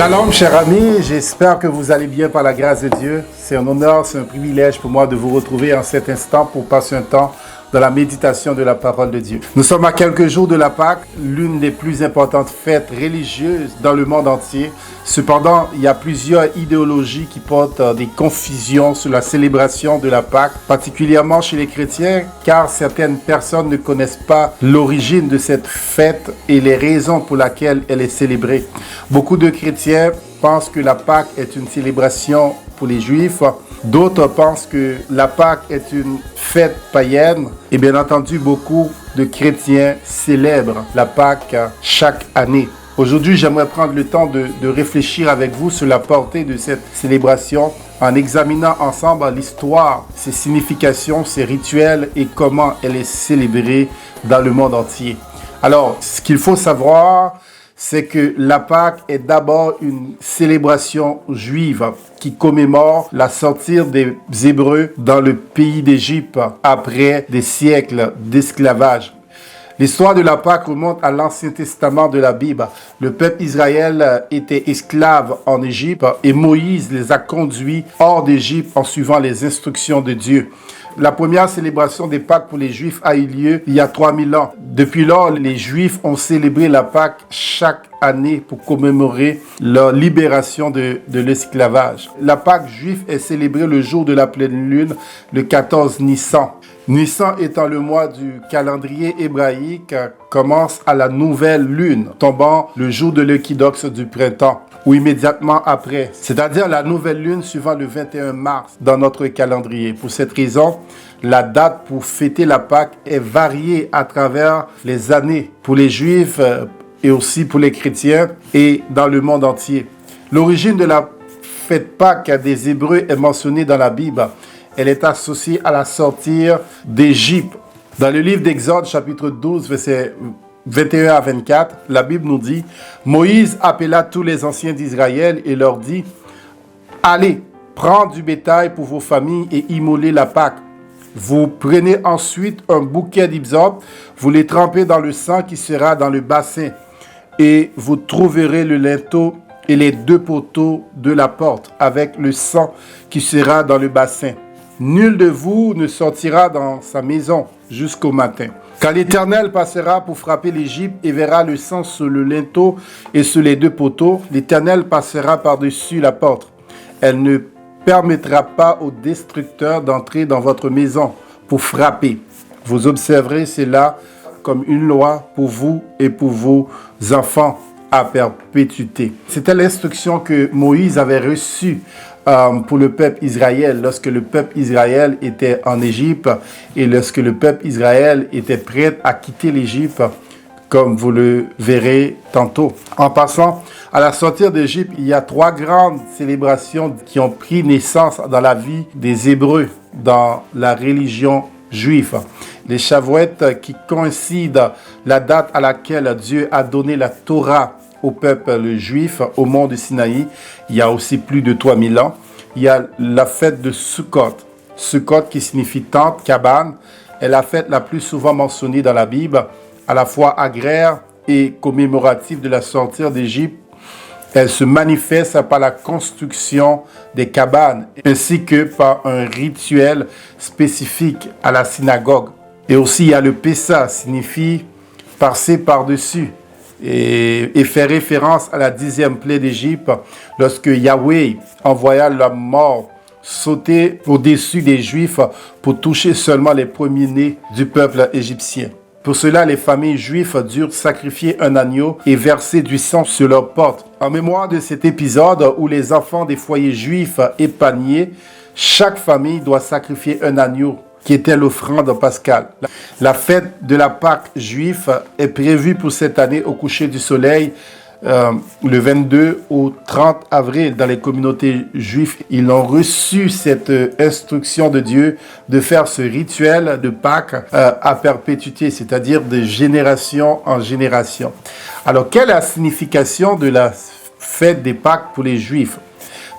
Shalom, chers amis, j'espère que vous allez bien par la grâce de Dieu. C'est un honneur, c'est un privilège pour moi de vous retrouver en cet instant pour passer un temps dans la méditation de la parole de Dieu. Nous sommes à quelques jours de la Pâque, l'une des plus importantes fêtes religieuses dans le monde entier. Cependant, il y a plusieurs idéologies qui portent des confusions sur la célébration de la Pâque, particulièrement chez les chrétiens, car certaines personnes ne connaissent pas l'origine de cette fête et les raisons pour lesquelles elle est célébrée. Beaucoup de chrétiens pensent que la Pâque est une célébration pour les Juifs. D'autres pensent que la Pâque est une fête païenne. Et bien entendu, beaucoup de chrétiens célèbrent la Pâque chaque année. Aujourd'hui, j'aimerais prendre le temps de réfléchir avec vous sur la portée de cette célébration en examinant ensemble l'histoire, ses significations, ses rituels et comment elle est célébrée dans le monde entier. Alors, ce qu'il faut savoir, c'est que la Pâque est d'abord une célébration juive qui commémore la sortie des Hébreux dans le pays d'Égypte après des siècles d'esclavage. L'histoire de la Pâque remonte à l'Ancien Testament de la Bible. Le peuple Israël était esclave en Égypte et Moïse les a conduits hors d'Égypte en suivant les instructions de Dieu. La première célébration des Pâques pour les Juifs a eu lieu il y a 3000 ans. Depuis lors, les Juifs ont célébré la Pâque chaque année pour commémorer leur libération de l'esclavage. La Pâque juive est célébrée le jour de la pleine lune, le 14 Nissan. Nissan étant le mois du calendrier hébraïque, commence à la nouvelle lune, tombant le jour de l'équinoxe du printemps, ou immédiatement après, c'est-à-dire la nouvelle lune suivant le 21 mars dans notre calendrier. Pour cette raison, la date pour fêter la Pâque est variée à travers les années pour les Juifs et aussi pour les chrétiens et dans le monde entier. L'origine de la fête Pâques des Hébreux est mentionnée dans la Bible. Elle est associée à la sortie d'Égypte. Dans le livre d'Exode, chapitre 12, versets 21 à 24, la Bible nous dit « Moïse appela tous les anciens d'Israël et leur dit « Allez, prendre du bétail pour vos familles et immoler la Pâque. Vous prenez ensuite un bouquet d'hysope, vous les trempez dans le sang qui sera dans le bassin et vous trouverez le linteau et les 2 poteaux de la porte avec le sang qui sera dans le bassin. Nul de vous ne sortira dans sa maison jusqu'au matin. Quand l'Éternel passera pour frapper l'Égypte et verra le sang sur le linteau et sur les 2 poteaux, l'Éternel passera par-dessus la porte. Elle ne permettra pas au destructeur d'entrer dans votre maison pour frapper. Vous observerez cela comme une loi pour vous et pour vos enfants à perpétuité. C'était l'instruction que Moïse avait reçue pour le peuple Israël lorsque le peuple Israël était en Égypte et lorsque le peuple Israël était prêt à quitter l'Égypte, comme vous le verrez tantôt. En passant, à la sortie d'Égypte, il y a 3 grandes célébrations qui ont pris naissance dans la vie des Hébreux, dans la religion juive. Les Shavuot qui coïncident la date à laquelle Dieu a donné la Torah au peuple juif au mont de Sinaï, il y a aussi plus de 3000 ans. Il y a la fête de Sukkot. Sukkot qui signifie tente, cabane, est la fête la plus souvent mentionnée dans la Bible, à la fois agraire et commémorative de la sortie d'Égypte. Elle se manifeste par la construction des cabanes ainsi que par un rituel spécifique à la synagogue. Et aussi, il y a le Pessa, signifie passer par-dessus et fait référence à la 10e plaie d'Égypte lorsque Yahweh envoya la mort sauter au-dessus des Juifs pour toucher seulement les premiers-nés du peuple égyptien. Pour cela, les familles juives durent sacrifier un agneau et verser du sang sur leurs portes. En mémoire de cet épisode où les enfants des foyers juifs épargnés, chaque famille doit sacrifier un agneau qui était l'offrande pascale. La fête de la Pâque juive est prévue pour cette année au coucher du soleil, le 22 au 30 avril. Dans les communautés juives, ils ont reçu cette instruction de Dieu de faire ce rituel de Pâques à perpétuité, c'est-à-dire de génération en génération. Alors, quelle est la signification de la fête des Pâques pour les Juifs?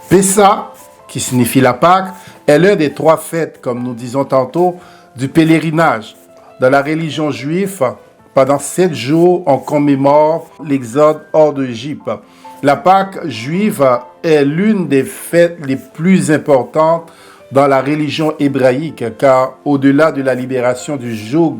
Pessa, qui signifie la Pâque, est l'une des 3 fêtes, comme nous disons tantôt, du pèlerinage. Dans la religion juive, pendant 7 jours, on commémore l'exode hors d'Égypte. La Pâque juive est l'une des fêtes les plus importantes dans la religion hébraïque, car au-delà de la libération du joug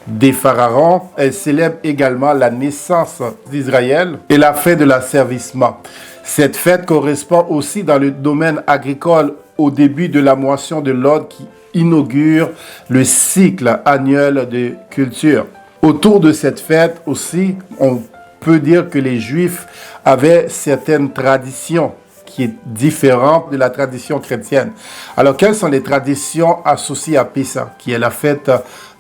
des pharaons, elle célèbre également la naissance d'Israël et la fin de l'asservissement. Cette fête correspond aussi dans le domaine agricole au début de la moisson de l'orge qui inaugure le cycle annuel de culture. Autour de cette fête aussi, on peut dire que les Juifs avaient certaines traditions qui est différente de la tradition chrétienne. Alors, quelles sont les traditions associées à Pessah, qui est la fête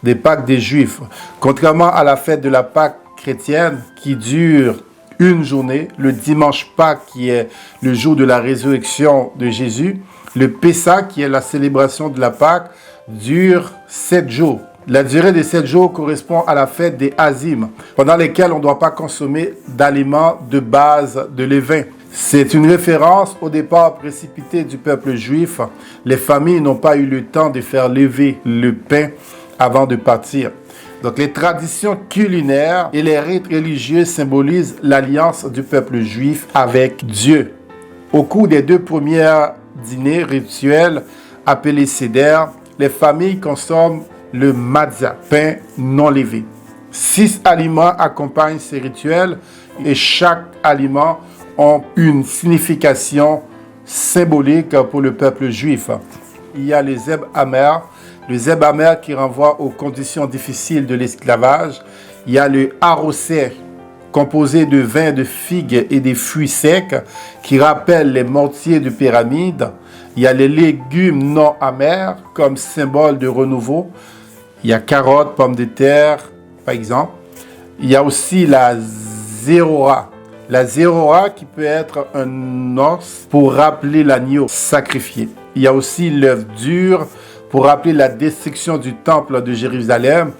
des Pâques des Juifs? Contrairement à la fête de la Pâque chrétienne, qui dure une journée, le dimanche Pâques, qui est le jour de la résurrection de Jésus, le Pessah, qui est la célébration de la Pâque, dure 7 jours. La durée de 7 jours correspond à la fête des Azim, pendant lesquels on ne doit pas consommer d'aliments de base de levain. C'est une référence au départ précipité du peuple juif. Les familles n'ont pas eu le temps de faire lever le pain avant de partir. Donc les traditions culinaires et les rites religieux symbolisent l'alliance du peuple juif avec Dieu. Au cours des 2 premiers dîners rituels appelés Seder, les familles consomment le matzah, pain non levé. 6 aliments accompagnent ces rituels et chaque aliment a une signification symbolique pour le peuple juif. Il y a le zeb amer, qui renvoie aux conditions difficiles de l'esclavage. Il y a le arosé, composé de vin de figues et des fruits secs, qui rappellent les mortiers de pyramide. Il y a les légumes non amers, comme symbole de renouveau. Il y a carottes, pommes de terre, par exemple. Il y a aussi la zérora. La zérora qui peut être un os pour rappeler l'agneau sacrifié. Il y a aussi l'œuf dur pour rappeler la destruction du temple de Jérusalem.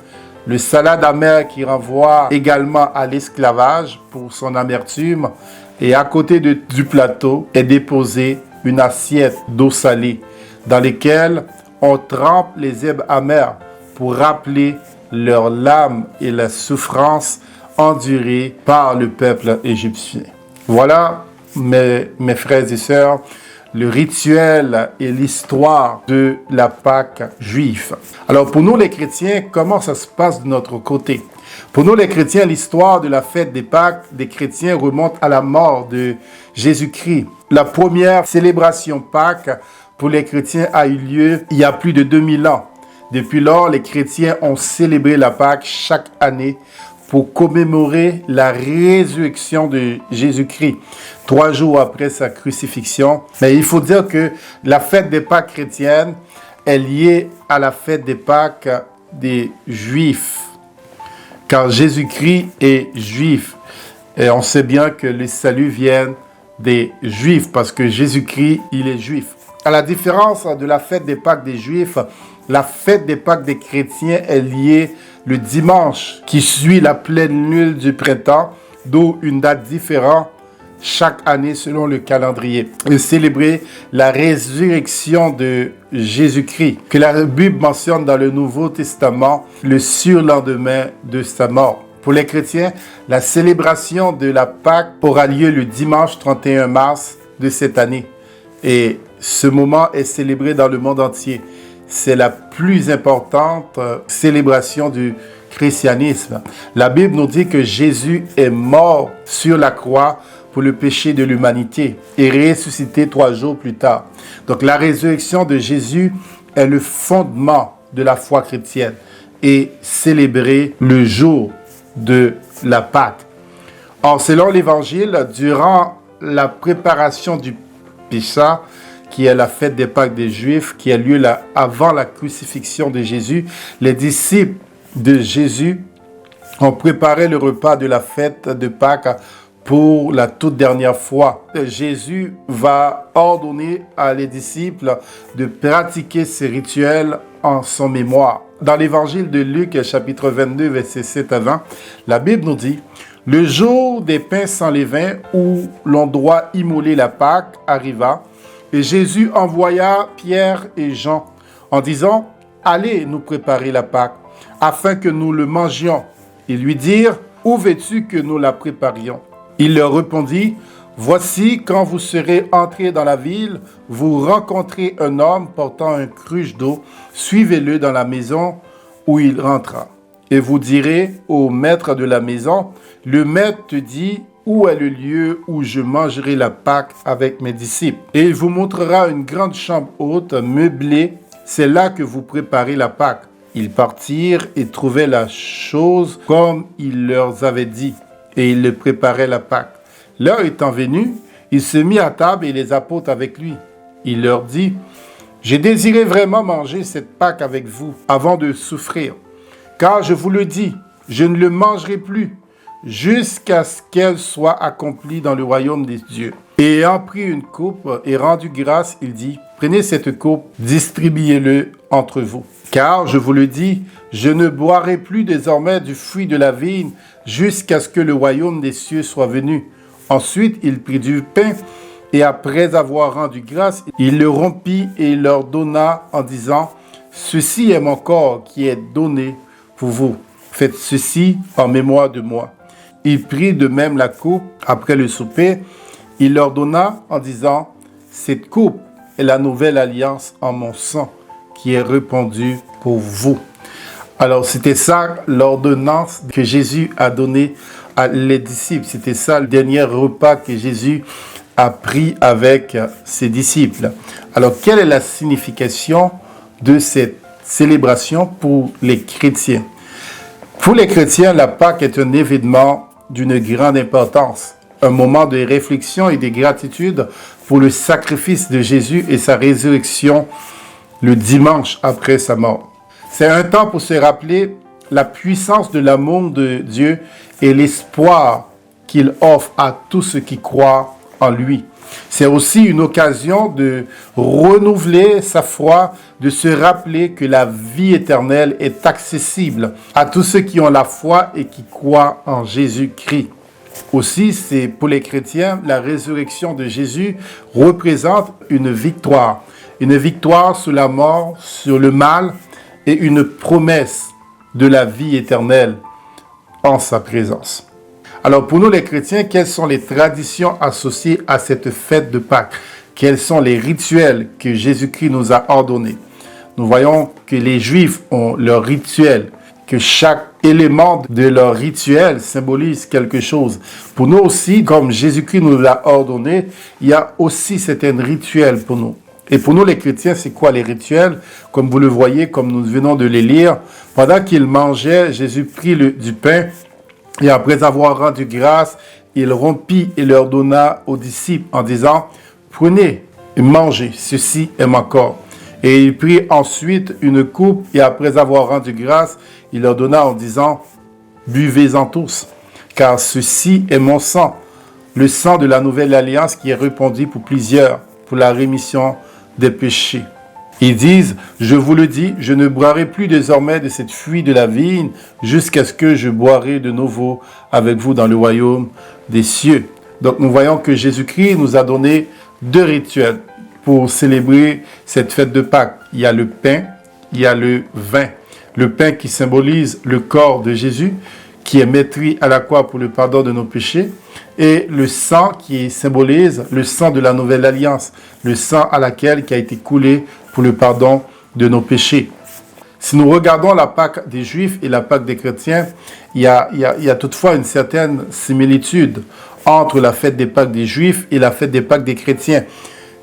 Le salade amère qui renvoie également à l'esclavage pour son amertume. Et à côté du plateau est déposée une assiette d'eau salée dans laquelle on trempe les herbes amères pour rappeler leur lame et la souffrance endurée par le peuple égyptien. Voilà, mes frères et sœurs, le rituel et l'histoire de la Pâque juive. Alors pour nous les chrétiens, comment ça se passe de notre côté? Pour nous les chrétiens, l'histoire de la fête des Pâques des chrétiens remonte à la mort de Jésus-Christ. La première célébration Pâques pour les chrétiens a eu lieu il y a plus de 2000 ans. Depuis lors, les chrétiens ont célébré la Pâque chaque année pour commémorer la résurrection de Jésus-Christ, 3 jours après sa crucifixion. Mais il faut dire que la fête des Pâques chrétiennes est liée à la fête des Pâques des Juifs, car Jésus-Christ est juif. Et on sait bien que le salut vient des Juifs, parce que Jésus-Christ, il est juif. À la différence de la fête des Pâques des Juifs, la fête des Pâques des chrétiens est liée le dimanche qui suit la pleine lune du printemps, d'où une date différente chaque année selon le calendrier. Et célébrer la résurrection de Jésus-Christ, que la Bible mentionne dans le Nouveau Testament le surlendemain de sa mort. Pour les chrétiens, la célébration de la Pâque aura lieu le dimanche 31 mars de cette année. Et ce moment est célébré dans le monde entier. C'est la plus importante célébration du christianisme. La Bible nous dit que Jésus est mort sur la croix pour le péché de l'humanité et ressuscité 3 jours plus tard. Donc la résurrection de Jésus est le fondement de la foi chrétienne et célébrer le jour de la Pâque. Or, selon l'Évangile, durant la préparation du Pessah, qui est la fête des Pâques des Juifs, qui a lieu avant la crucifixion de Jésus, les disciples de Jésus ont préparé le repas de la fête de Pâques pour la toute dernière fois. Jésus va ordonner à les disciples de pratiquer ces rituels en son mémoire. Dans l'évangile de Luc, chapitre 22, versets 7 à 20, la Bible nous dit « Le jour des pains sans levain où l'on doit immoler la Pâque arriva, et Jésus envoya Pierre et Jean en disant « Allez nous préparer la Pâque, afin que nous le mangions. » Ils lui dirent « Où veux-tu que nous la préparions ?» Il leur répondit « Voici, quand vous serez entrés dans la ville, vous rencontrez un homme portant un cruche d'eau. Suivez-le dans la maison où il rentra. Et vous direz au maître de la maison, le maître te dit, où est le lieu où je mangerai la Pâque avec mes disciples? Et il vous montrera une grande chambre haute, meublée. C'est là que vous préparez la Pâque. Ils partirent et trouvaient la chose comme il leur avait dit. Et ils le préparaient la Pâque. L'heure étant venue, il se mit à table et les apôtres avec lui. Il leur dit, « J'ai désiré vraiment manger cette Pâque avec vous avant de souffrir. Car je vous le dis, je ne le mangerai plus jusqu'à ce qu'elle soit accomplie dans le royaume des dieux. » Et ayant pris une coupe et rendu grâce, il dit, « Prenez cette coupe, distribuez-le entre vous. Car je vous le dis, je ne boirai plus désormais du fruit de la vigne jusqu'à ce que le royaume des cieux soit venu. » Ensuite, il prit du pain et après avoir rendu grâce, il le rompit et il leur donna en disant, « Ceci est mon corps qui est donné pour vous. Faites ceci en mémoire de moi. » Il prit de même la coupe après le souper. Il leur donna en disant, « Cette coupe est la nouvelle alliance en mon sang qui est répandue pour vous. » Alors, c'était ça l'ordonnance que Jésus a donnée à les disciples. C'était ça le dernier repas que Jésus a pris avec ses disciples. Alors, quelle est la signification de cette célébration pour les chrétiens? Pour les chrétiens, la Pâque est un événement d'une grande importance, un moment de réflexion et de gratitude pour le sacrifice de Jésus et sa résurrection le dimanche après sa mort. C'est un temps pour se rappeler la puissance de l'amour de Dieu et l'espoir qu'il offre à tous ceux qui croient en lui. C'est aussi une occasion de renouveler sa foi, de se rappeler que la vie éternelle est accessible à tous ceux qui ont la foi et qui croient en Jésus-Christ. Aussi, c'est pour les chrétiens, la résurrection de Jésus représente une victoire sur la mort, sur le mal et une promesse de la vie éternelle en sa présence. Alors pour nous les chrétiens, quelles sont les traditions associées à cette fête de Pâques? Quels sont les rituels que Jésus-Christ nous a ordonnés? Nous voyons que les Juifs ont leurs rituels, que chaque élément de leur rituel symbolise quelque chose. Pour nous aussi, comme Jésus-Christ nous l'a ordonné, il y a aussi certains rituels pour nous. Et pour nous les chrétiens, c'est quoi les rituels? Comme vous le voyez, comme nous venons de les lire, pendant qu'ils mangeaient, Jésus prit du pain et après avoir rendu grâce, il rompit et leur donna aux disciples en disant, « Prenez et mangez, ceci est mon corps. » Et il prit ensuite une coupe et après avoir rendu grâce, il leur donna en disant, « Buvez-en tous, car ceci est mon sang, le sang de la nouvelle alliance qui est répandu pour plusieurs, pour la rémission des péchés. » Ils disent, « Je vous le dis, je ne boirai plus désormais de cette fruit de la vigne jusqu'à ce que je boirai de nouveau avec vous dans le royaume des cieux. » Donc nous voyons que Jésus-Christ nous a donné deux rituels pour célébrer cette fête de Pâques. Il y a le pain, il y a le vin. Le pain qui symbolise le corps de Jésus, qui est meurtri à la croix pour le pardon de nos péchés, et le sang qui symbolise le sang de la nouvelle alliance, le sang qui a été coulé pour le pardon de nos péchés. Si nous regardons la Pâque des Juifs et la Pâque des chrétiens, il y a toutefois une certaine similitude entre la fête des Pâques des Juifs et la fête des Pâques des chrétiens.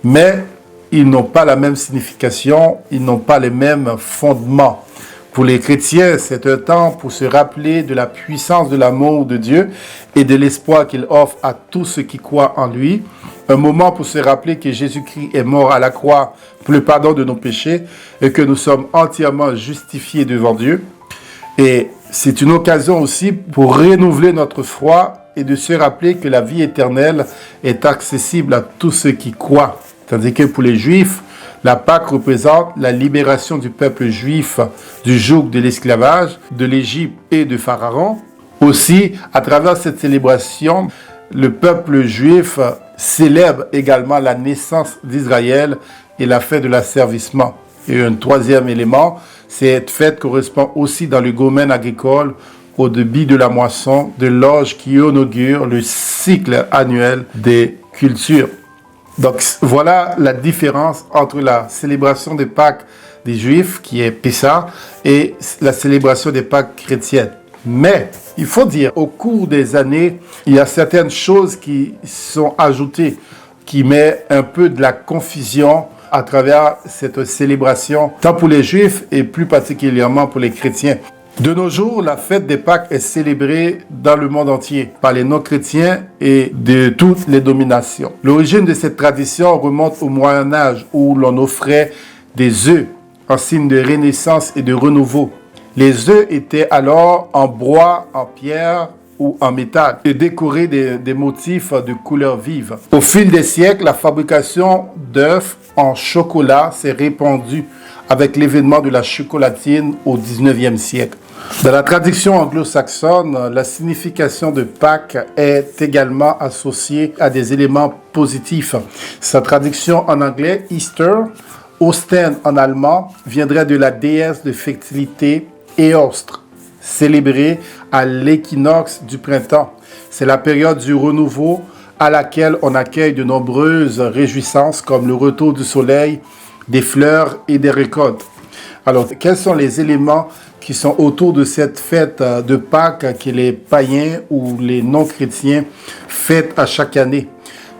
Mais ils n'ont pas la même signification, ils n'ont pas les mêmes fondements. Pour les chrétiens, c'est un temps pour se rappeler de la puissance de l'amour de Dieu et de l'espoir qu'il offre à tous ceux qui croient en lui. Un moment pour se rappeler que Jésus-Christ est mort à la croix pour le pardon de nos péchés et que nous sommes entièrement justifiés devant Dieu. Et c'est une occasion aussi pour renouveler notre foi et de se rappeler que la vie éternelle est accessible à tous ceux qui croient. Tandis que pour les Juifs, la Pâque représente la libération du peuple juif du joug de l'esclavage, de l'Égypte et de Pharaon. Aussi, à travers cette célébration, le peuple juif célèbre également la naissance d'Israël et la fête de l'asservissement. Et un troisième élément, cette fête correspond aussi dans le domaine agricole au début de la moisson, de l'orge qui inaugure le cycle annuel des culture. Donc voilà la différence entre la célébration de Pâques des Juifs, qui est Pessah, et la célébration des Pâques chrétiennes. Mais il faut dire, au cours des années, il y a certaines choses qui sont ajoutées, qui mettent un peu de la confusion à travers cette célébration, tant pour les Juifs et plus particulièrement pour les chrétiens. De nos jours, la fête des Pâques est célébrée dans le monde entier par les non-chrétiens et de toutes les dominations. L'origine de cette tradition remonte au Moyen Âge où l'on offrait des œufs en signe de renaissance et de renouveau. Les œufs étaient alors en bois, en pierre ou en métal et décorés des motifs de couleurs vives. Au fil des siècles, la fabrication d'œufs en chocolat s'est répandue avec l'événement de la chocolatine au 19e siècle. Dans la tradition anglo-saxonne, la signification de Pâques est également associée à des éléments positifs. Sa traduction en anglais, Easter, Osten en allemand, viendrait de la déesse de fertilité Eostre, célébrée à l'équinoxe du printemps. C'est la période du renouveau à laquelle on accueille de nombreuses réjouissances comme le retour du soleil, des fleurs et des récoltes. Alors, quels sont les éléments qui sont autour de cette fête de Pâques que les païens ou les non-chrétiens fêtent à chaque année?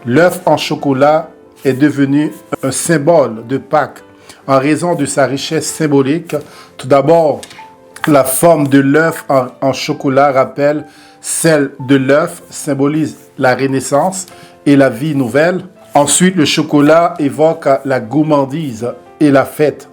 L'œuf en chocolat est devenu un symbole de Pâques en raison de sa richesse symbolique. Tout d'abord, la forme de l'œuf en chocolat rappelle celle de l'œuf, symbolise la renaissance et la vie nouvelle. Ensuite, le chocolat évoque la gourmandise et la fête.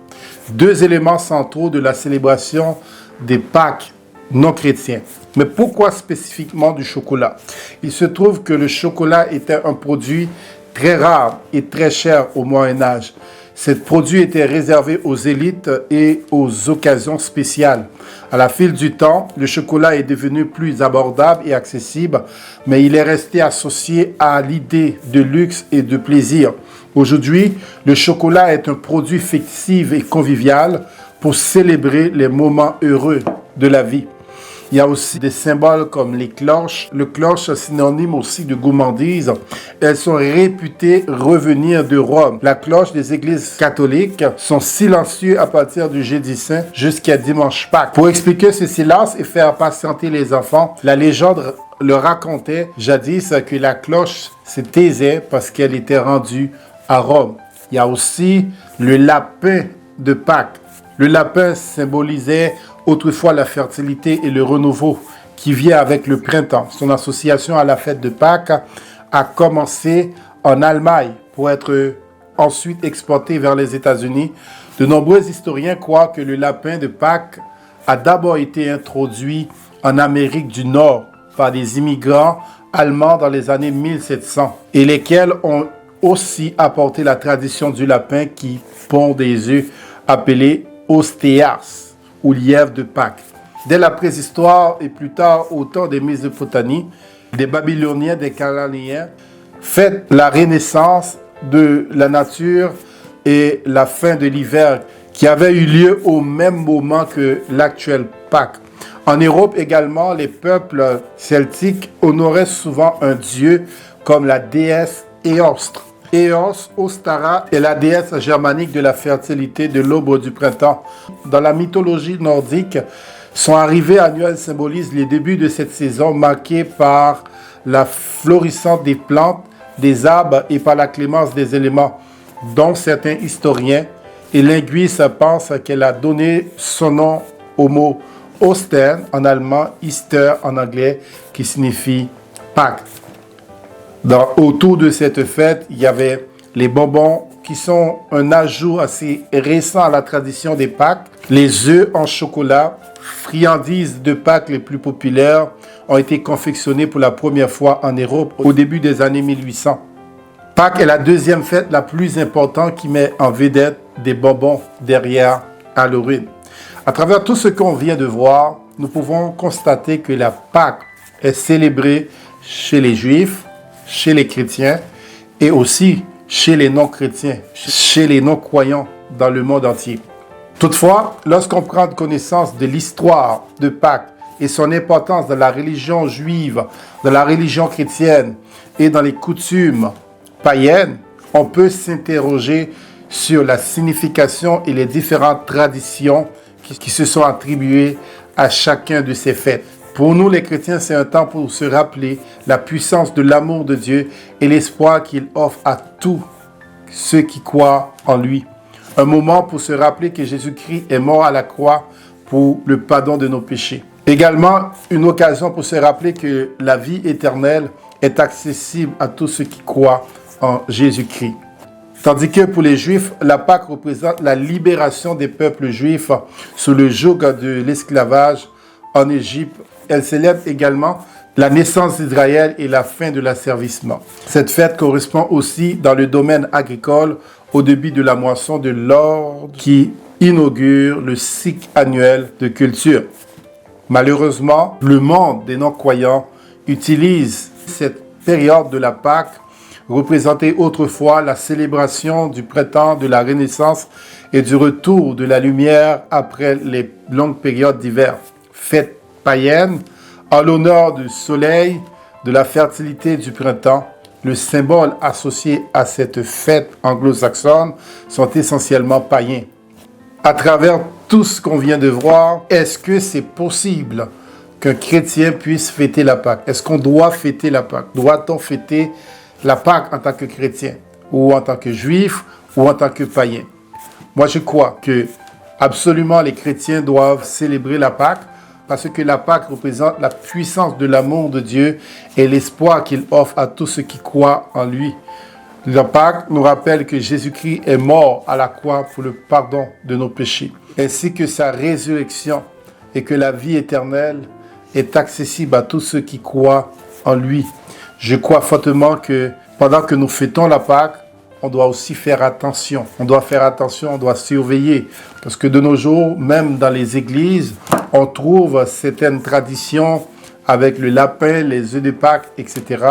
Deux éléments centraux de la célébration des Pâques non chrétiens. Mais pourquoi spécifiquement du chocolat? Il se trouve que le chocolat était un produit très rare et très cher au Moyen Âge. Ce produit était réservé aux élites et aux occasions spéciales. À la file du temps, le chocolat est devenu plus abordable et accessible, mais il est resté associé à l'idée de luxe et de plaisir. Aujourd'hui, le chocolat est un produit festif et convivial pour célébrer les moments heureux de la vie. Il y a aussi des symboles comme les cloches. Le cloche, synonyme aussi de gourmandise. Elles sont réputées revenir de Rome. La cloche des églises catholiques sont silencieuses à partir du jeudi saint jusqu'à dimanche Pâques. Pour expliquer ce silence et faire patienter les enfants, la légende le racontait jadis que la cloche se taisait parce qu'elle était rendue à Rome. Il y a aussi le lapin de Pâques. Le lapin symbolisait autrefois la fertilité et le renouveau qui vient avec le printemps. Son association à la fête de Pâques a commencé en Allemagne pour être ensuite exporté vers les États-Unis. De nombreux historiens croient que le lapin de Pâques a d'abord été introduit en Amérique du Nord par des immigrants allemands dans les années 1700 et lesquels ont aussi apporté la tradition du lapin qui pond des œufs appelés ostéas ou lièvre de Pâques. Dès la préhistoire et plus tard au temps des Mésopotamiens, des Babyloniens, des Chaldéens, fêtent la renaissance de la nature et la fin de l'hiver qui avait eu lieu au même moment que l'actuel Pâques. En Europe également, les peuples celtiques honoraient souvent un dieu comme la déesse Eostre. Eos, Ostara, est la déesse germanique de la fertilité de l'aube du printemps. Dans la mythologie nordique, son arrivée annuelle symbolise les débuts de cette saison marquée par la florissance des plantes, des arbres et par la clémence des éléments, dont certains historiens et linguistes pensent qu'elle a donné son nom au mot Osten en allemand, Easter en anglais, qui signifie Pâques. Autour de cette fête, il y avait les bonbons qui sont un ajout assez récent à la tradition des Pâques. Les œufs en chocolat, friandises de Pâques les plus populaires, ont été confectionnés pour la première fois en Europe au début des années 1800. Pâques est la deuxième fête la plus importante qui met en vedette des bonbons derrière Halloween. À travers tout ce qu'on vient de voir, nous pouvons constater que la Pâques est célébrée chez les Juifs, chez les chrétiens et aussi chez les non-chrétiens, chez les non-croyants dans le monde entier. Toutefois, lorsqu'on prend connaissance de l'histoire de Pâques et son importance dans la religion juive, dans la religion chrétienne et dans les coutumes païenne, on peut s'interroger sur la signification et les différentes traditions qui se sont attribuées à chacun de ces fêtes. Pour nous, les chrétiens, c'est un temps pour se rappeler la puissance de l'amour de Dieu et l'espoir qu'il offre à tous ceux qui croient en lui. Un moment pour se rappeler que Jésus-Christ est mort à la croix pour le pardon de nos péchés. Également, une occasion pour se rappeler que la vie éternelle est accessible à tous ceux qui croient en Jésus-Christ. Tandis que pour les Juifs, la Pâque représente la libération des peuples juifs sous le joug de l'esclavage en Égypte. Elle célèbre également la naissance d'Israël et la fin de l'asservissement. Cette fête correspond aussi dans le domaine agricole au début de la moisson de l'ordre qui inaugure le cycle annuel de culture. Malheureusement, le monde des non-croyants utilise cette période de la Pâque représentait autrefois la célébration du printemps, de la Renaissance et du retour de la lumière après les longues périodes d'hiver. Fête païenne, en l'honneur du soleil, de la fertilité du printemps, le symbole associé à cette fête anglo-saxonne sont essentiellement païens. À travers tout ce qu'on vient de voir, est-ce que c'est possible qu'un chrétien puisse fêter la Pâque? Est-ce qu'on doit fêter la Pâque? Doit-on fêter la Pâque en tant que chrétien, ou en tant que juif, ou en tant que païen? Moi, je crois que absolument les chrétiens doivent célébrer la Pâque, parce que la Pâque représente la puissance de l'amour de Dieu et l'espoir qu'il offre à tous ceux qui croient en lui. La Pâque nous rappelle que Jésus-Christ est mort à la croix pour le pardon de nos péchés, ainsi que sa résurrection, et que la vie éternelle est accessible à tous ceux qui croient en lui. Je crois fortement que pendant que nous fêtons la Pâque, on doit aussi faire attention. On doit faire attention, on doit surveiller. Parce que de nos jours, même dans les églises, on trouve certaines traditions avec le lapin, les œufs de Pâques, etc.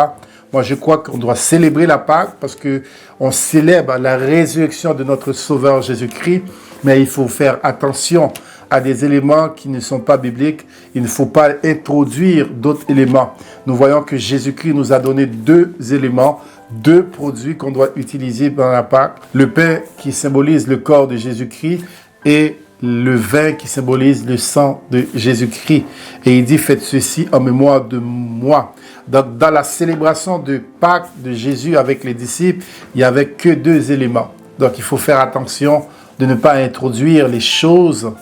Moi, je crois qu'on doit célébrer la Pâque parce qu'on célèbre la résurrection de notre Sauveur Jésus-Christ. Mais il faut faire attention à des éléments qui ne sont pas bibliques. Il ne faut pas introduire d'autres éléments. Nous voyons que Jésus-Christ nous a donné 2 éléments, 2 produits qu'on doit utiliser dans la Pâque. Le pain qui symbolise le corps de Jésus-Christ et le vin qui symbolise le sang de Jésus-Christ. Et il dit, faites ceci en mémoire de moi. Donc, dans la célébration de Pâques de Jésus avec les disciples, il n'y avait que 2 éléments. Donc, il faut faire attention de ne pas introduire les choses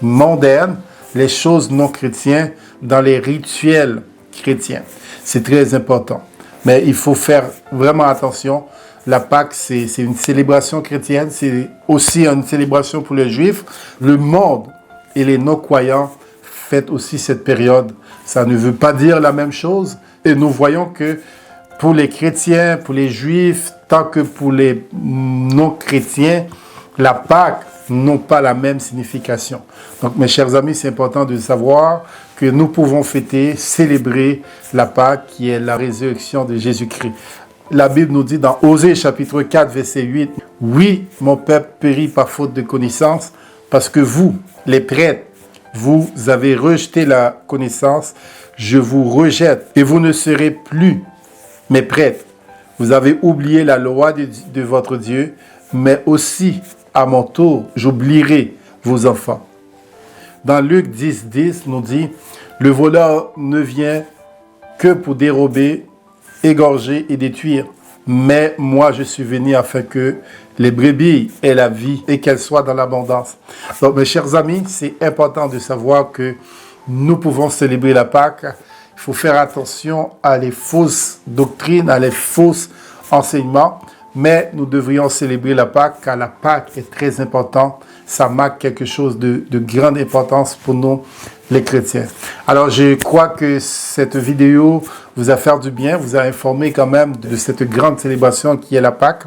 mondaines, les choses non chrétiennes dans les rituels chrétiens. C'est très important. Mais il faut faire vraiment attention. La Pâque, c'est une célébration chrétienne, c'est aussi une célébration pour les Juifs. Le monde et les non-croyants fêtent aussi cette période. Ça ne veut pas dire la même chose. Et nous voyons que pour les chrétiens, pour les Juifs, tant que pour les non-chrétiens, la Pâque n'ont pas la même signification. Donc, mes chers amis, c'est important de savoir que nous pouvons fêter, célébrer la Pâque qui est la résurrection de Jésus-Christ. La Bible nous dit dans Osée chapitre 4, verset 8, « Oui, mon peuple périt par faute de connaissance, parce que vous, les prêtres, vous avez rejeté la connaissance, je vous rejette, et vous ne serez plus mes prêtres. Vous avez oublié la loi de votre Dieu, mais aussi, à mon tour, j'oublierai vos enfants. » Dans Luc 10, 10, nous dit, « Le voleur ne vient que pour dérober, égorger et détruire. Mais moi, je suis venu afin que les brebis aient la vie et qu'elles soient dans l'abondance. » Donc, mes chers amis, c'est important de savoir que nous pouvons célébrer la Pâque. Il faut faire attention à les fausses doctrines, à les fausses enseignements. Mais nous devrions célébrer la Pâque car la Pâque est très importante. Ça marque quelque chose de grande importance pour nous, les chrétiens. Alors, je crois que cette vidéo vous a fait du bien, vous a informé quand même de cette grande célébration qui est la Pâque.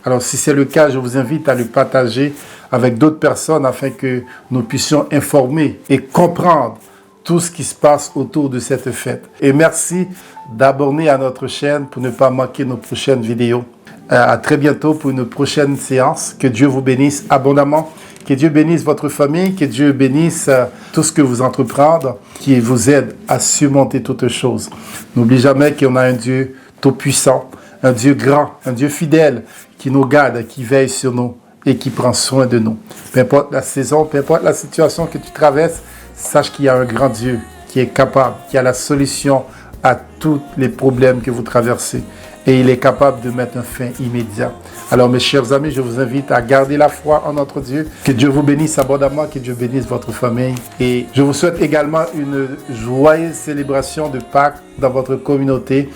Alors, si c'est le cas, je vous invite à le partager avec d'autres personnes afin que nous puissions informer et comprendre tout ce qui se passe autour de cette fête. Et merci d'abonner à notre chaîne pour ne pas manquer nos prochaines vidéos. À très bientôt pour une prochaine séance. Que Dieu vous bénisse abondamment. Que Dieu bénisse votre famille. Que Dieu bénisse tout ce que vous entreprendre, qui vous aide à surmonter toutes choses. N'oubliez jamais qu'on a un Dieu tout-puissant, un Dieu grand, un Dieu fidèle qui nous garde, qui veille sur nous et qui prend soin de nous. Peu importe la saison, peu importe la situation que tu traverses, sache qu'il y a un grand Dieu qui est capable, qui a la solution à tous les problèmes que vous traversez. Et il est capable de mettre un fin immédiat. Alors mes chers amis, je vous invite à garder la foi en notre Dieu. Que Dieu vous bénisse abondamment, que Dieu bénisse votre famille. Et je vous souhaite également une joyeuse célébration de Pâques dans votre communauté.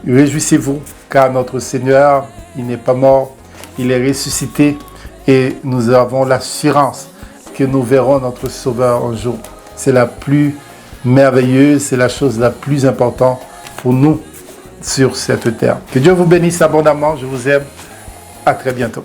Réjouissez-vous, car notre Seigneur, il n'est pas mort, il est ressuscité. Et nous avons l'assurance que nous verrons notre Sauveur un jour. C'est la plus merveilleuse, c'est la chose la plus importante pour nous sur cette terre. Que Dieu vous bénisse abondamment. Je vous aime. À très bientôt.